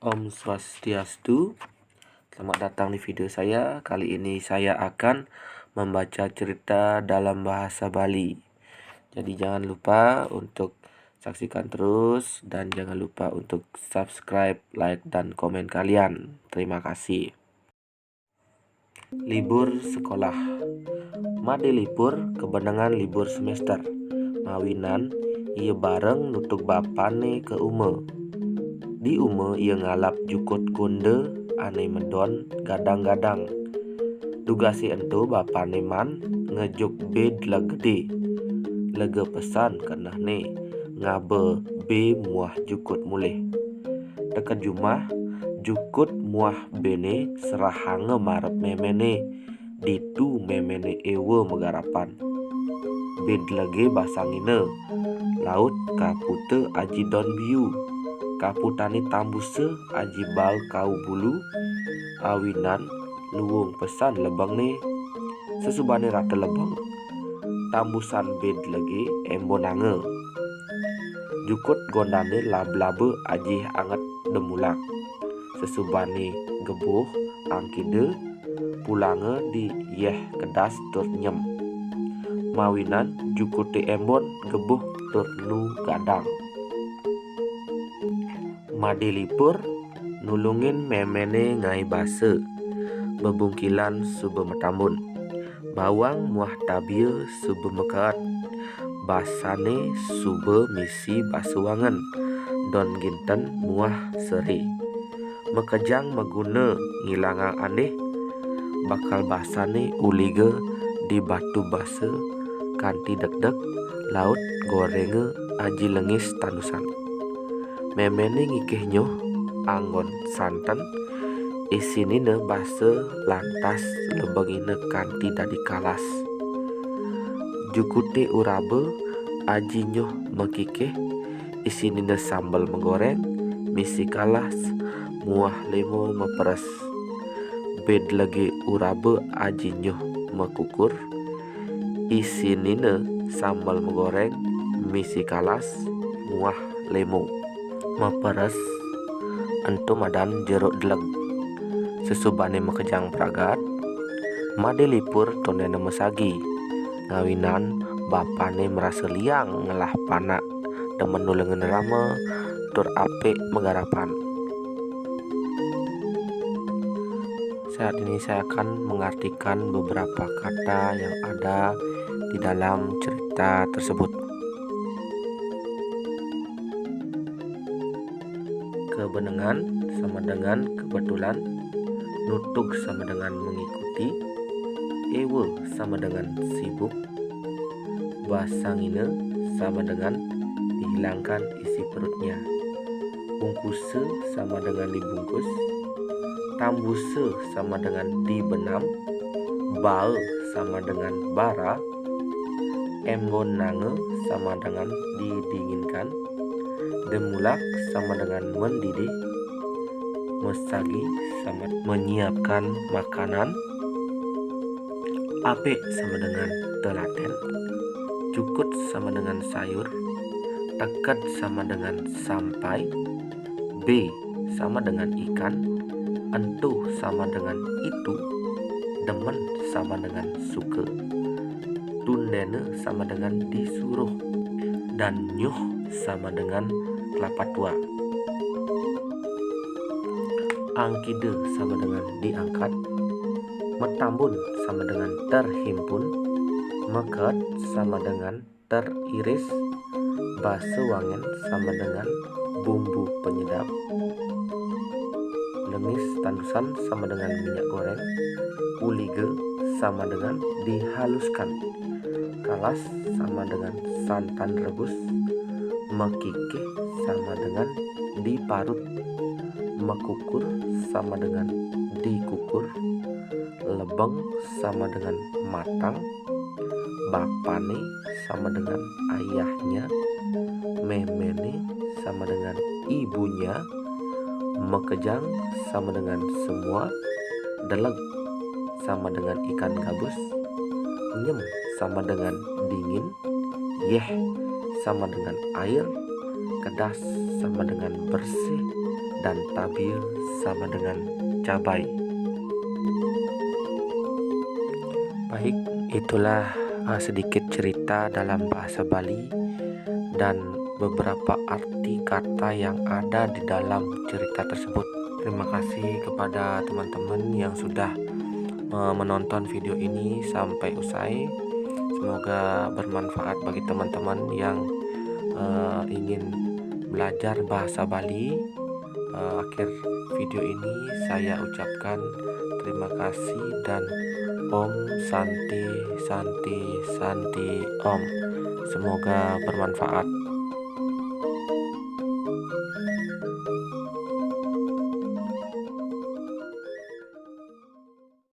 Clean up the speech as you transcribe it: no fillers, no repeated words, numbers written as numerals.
Om Swastiastu. Selamat datang di video saya. Kali ini saya akan membaca cerita dalam bahasa Bali. Jadi jangan lupa untuk saksikan terus dan jangan lupa untuk subscribe, like, dan komen kalian. Terima kasih. Libur sekolah. Made libur kebenangan libur semester. Mawinan ia bareng nutuk bapane ke ume. Di ume ia ngalap jukut kunde ane medon gadang-gadang. Tugasi ento bapane man ngejuk bed la gede. Lega pesan kenah ne ngabe be muah jukut mulih. Dekat jumah jukut muah bene serahange marep memene. Ditu memene ewe megarapan. Bed lage basangine. Laut kapute aji don biu. Kaputani tambuse aji bal kau bulu. Awinan luwung pesan lebang ne. Sesubane rata lebang tambusan bed lagi embonange. Jukut gondane lab-labe aji anget demulak. Sesubane gebuh angkide pulange di yeh kedas tur nyem. Mawinan jukute embon gebuh tur nu gadang. Made lipur nulungin memene ngai base. Bebungkilan sube metambun. Bawang muah tabie sube mekat. Basane sube misi basuangan. Don ginten muah seri. Mekejang meguna ngilangang aneh. Bakal basane ulige di batu base. Kanti dek-dek laut gorenge aji lengis tanusan. Memene ngikeh nyoh anggon santan. Isinine base lantas lebengine kanti dadi kalas. Jukute urabe aji nyoh mekikeh. Isinine sambal menggoreng misi kalas muah lemo meperes. Bed lagi urabe aji nyoh mekukur. Isinine sambal menggoreng misi kalas muah lemo meperes. Entu madan jeruk deleg. Sesubane mekejang pragat. Made lipur tonene mesagi. Ngawinan bapane merasa liang ngelah panak. Demen nulengen rame tur apik megarapan. Saat ini saya akan mengartikan beberapa kata yang ada di dalam cerita tersebut. Kebenengan sama dengan kebetulan. Nutuk sama dengan mengikuti. Ewe sama dengan sibuk. Basangine sama dengan dihilangkan isi perutnya. Bungkuse sama dengan dibungkus. Tambuse sama dengan dibenam. Bae sama dengan bara. Embonange sama dengan didinginkan. Demulak sama dengan mendidih. Mesagi sama menyiapkan makanan. Apik sama dengan telaten. Cukut sama dengan sayur. Tekat sama dengan sampai. B sama dengan ikan. Entu sama dengan itu. Demen sama dengan suka. Tundene sama dengan disuruh. Dan nyuh sama dengan kelapa tua. Angkide sama dengan diangkat. Metambun sama dengan terhimpun. Meket sama dengan teriris. Basuangen sama dengan bumbu penyedap. Lengis tandusan sama dengan minyak goreng. Ulige sama dengan dihaluskan. Kalas sama dengan santan rebus. Mekikeh sama dengan diparut. Mekukur sama dengan dikukur. Lebeng sama dengan matang. Bapane sama dengan ayahnya. Memene sama dengan ibunya. Mekejang sama dengan semua. Deleg sama dengan ikan gabus. Nyem sama dengan dingin. Yeh sama dengan air. Kedas sama dengan bersih. dan tabir sama dengan cabai. Baik, itulah sedikit cerita dalam bahasa Bali dan beberapa arti kata yang ada di dalam cerita tersebut. Terima kasih kepada teman-teman yang sudah menonton video ini sampai usai. Semoga bermanfaat bagi teman-teman yang ingin belajar bahasa Bali. Akhir video ini saya ucapkan terima kasih dan Om Santi Santi Santi Om. Semoga bermanfaat.